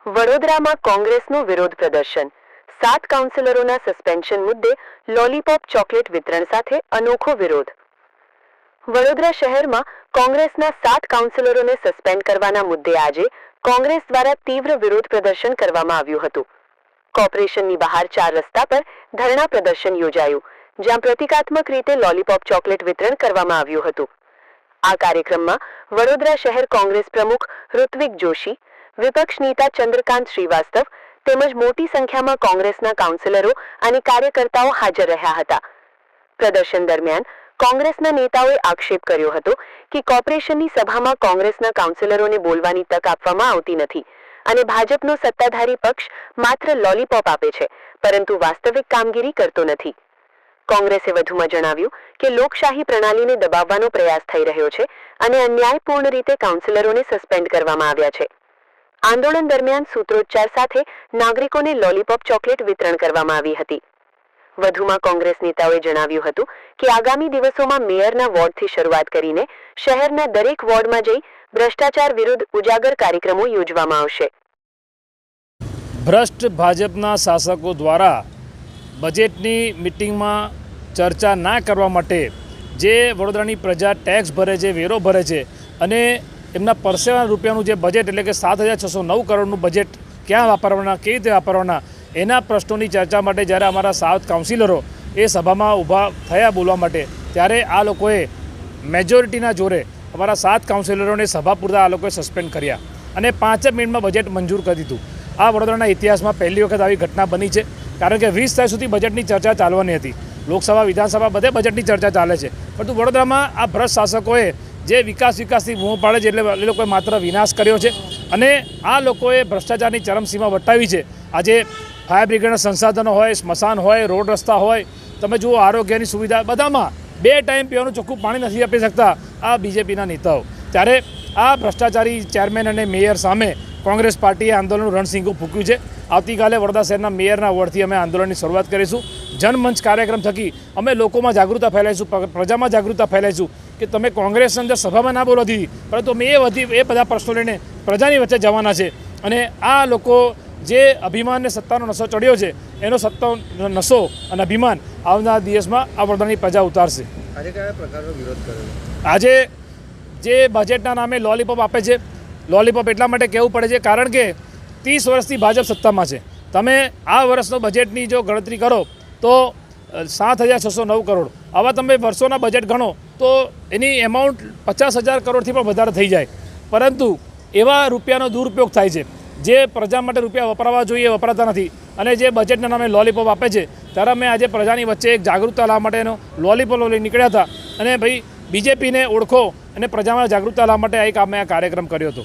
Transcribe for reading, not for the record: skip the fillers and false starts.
વડોદરામાં કોંગ્રેસનું વિરોધ પ્રદર્શન 7 કાઉન્સિલરોના સસ્પેન્શન મુદ્દે લોલીપોપ ચોકલેટ વિતરણ સાથે અનોખો વિરોધ। વડોદરા શહેરમાં કોંગ્રેસના 7 કાઉન્સિલરોને સસ્પેન્ડ કરવાના મુદ્દે આજે કોંગ્રેસ દ્વારા તીવ્ર વિરોધ પ્રદર્શન કરવામાં આવ્યું હતું। કોર્પોરેશનની બહાર 4 રસ્તા પર ધરણા પ્રદર્શન યોજાયું, જ્યાં પ્રતિકાત્મક રીતે લોલીપોપ ચોકલેટ વિતરણ કરવામાં આવ્યું હતું। આ કાર્યક્રમમાં વડોદરા શહેર કોંગ્રેસ પ્રમુખ ઋત્વિક જોશી, વિપક્ષ નેતા ચંદ્રકાંત શ્રીવાસ્તવ તેમજ મોટી સંખ્યામાં કોંગ્રેસના કાઉન્સિલરો અને કાર્યકર્તાઓ હાજર રહ્યા હતા। પ્રદર્શન દરમિયાન કોંગ્રેસના નેતાઓએ આક્ષેપ કર્યો હતો કે કોર્પોરેશનની સભામાં કોંગ્રેસના કાઉન્સિલરોને બોલવાની તક આપવામાં આવતી નથી અને ભાજપનો સત્તાધારી પક્ષ માત્ર લોલીપોપ આપે છે, પરંતુ વાસ્તવિક કામગીરી કરતો નથી। કોંગ્રેસે વધુમાં જણાવ્યું કે લોકશાહી પ્રણાલીને દબાવવાનો પ્રયાસ થઈ રહ્યો છે અને અન્યાયપૂર્ણ રીતે કાઉન્સિલરોને સસ્પેન્ડ કરવામાં આવ્યા છે। આંદોલન દરમિયાન સૂત્રોચ્ચાર સાથે નાગરિકોને લોલીપોપ ચોકલેટ વિતરણ કરવામાં આવી હતી। વધુમાં કોંગ્રેસ નેતાઓએ જણાવ્યું હતું કે આગામી દિવસોમાં મેયરના વોર્ડથી શરૂઆત કરીને શહેરના દરેક વોર્ડમાં જઈ ભ્રષ્ટાચાર વિરુદ્ધ ઉજાગર કાર્યક્રમો યોજવામાં આવશે। ભ્રષ્ટ ભાજપના શાસકો દ્વારા બજેટની મિટિંગમાં ચર્ચા ના કરવા માટે જે વડોદરાની પ્રજા ટેક્સ ભરે છે, વેરો ભરે છે અને એમના પરસેવાના રૂપિયાનું જે બજેટ એટલે કે 7,609 કરોડનું બજેટ ક્યાં વાપરવાના, કેવી રીતે વાપરવાના, એના પ્રશ્નોની ચર્ચા માટે જ્યારે અમારા 7 કાઉન્સિલરો એ સભામાં ઊભા થયા બોલવા માટે, ત્યારે આ લોકોએ મેજોરિટીના જોરે અમારા 7 કાઉન્સિલરોને સભા પૂરતા આ લોકોએ સસ્પેન્ડ કર્યા અને 5 મિનિટમાં બજેટ મંજૂર કરી દીધું। આ વડોદરાના ઇતિહાસમાં પહેલી વખત આવી ઘટના બની છે, કારણ કે 20 તારીખ સુધી બજેટની ચર્ચા ચાલવાની હતી। લોકસભા, વિધાનસભા બધે બજેટની ચર્ચા ચાલે છે, પરંતુ વડોદરામાં આ ભ્રષ્ટ શાસકોએ જે વિકાસથી બૂમો પાડે છે એટલે એ લોકોએ માત્ર વિનાશ કર્યો છે અને આ લોકોએ ભ્રષ્ટાચારની ચરમસીમા વટાવી છે। આજે ફાયર બ્રિગેડના સંસાધનો હોય, સ્મશાન હોય, રોડ રસ્તા હોય, તમે જુઓ આરોગ્યની સુવિધા, બધામાં 2 ટાઈમ પીવાનું ચોખ્ખું પાણી નથી આપી શકતા આ બીજેપીના નેતાઓ। ત્યારે આ ભ્રષ્ટાચારી ચેરમેન અને મેયર સામે કોંગ્રેસ પાર્ટીએ આંદોલનનું રણસીંગું ફૂંક્યું છે। આવતીકાલે વડોદરા શહેરના મેયરના વોર્ડથી અમે આંદોલનની શરૂઆત કરીશું। જનમંચ કાર્યક્રમ થકી અમે લોકોમાં જાગૃતતા ફેલાઈશું, પ્રજામાં જાગૃતતા ફેલાઈશું કે તમે કોંગ્રેસની અંદર સભામાં ના બોલવા દીધી, પરંતુ અમે એ બધા પ્રશ્નો લઈને પ્રજાની વચ્ચે જવાના છે અને આ લોકો જે અભિમાનને સત્તાનો નશો ચડ્યો છે એનો સત્તાનો નશો અને અભિમાન આવનાર દિવસમાં આ વડોદરાની પ્રજા ઉતારશે। આજે કયા પ્રકારનો વિરોધ કર્યો? આજે જે બજેટના નામે લોલીપોપ આપે છે, લોલીપોપ એટલા માટે કહેવું પડે છે કારણ કે 30 વર્ષથી ભાજપ સત્તામાં છે। તમે આ વર્ષનો બજેટની જો ગણતરી કરો તો 7,609 કરોડ, આવા તમે વર્ષોના બજેટ ગણો તો એની એમાઉન્ટ 50,000 કરોડથી પણ વધારે થઈ જાય, પરંતુ એવા રૂપિયાનો દુરુપયોગ થાય છે। જે પ્રજા માટે રૂપિયા વપરાવા જોઈએ વપરાતા નથી અને જે બજેટના નામે લોલીપોપ આપે છે, ત્યારે અમે આજે પ્રજાની વચ્ચે એક જાગૃતતા લાવવા માટેનો લોલીપોપ લઈ નીકળ્યા હતા અને ભાઈ બીજેપીને ઓળખો અને પ્રજામાં જાગૃતતા લાવવા માટે અમે આ કાર્યક્રમ કર્યો હતો।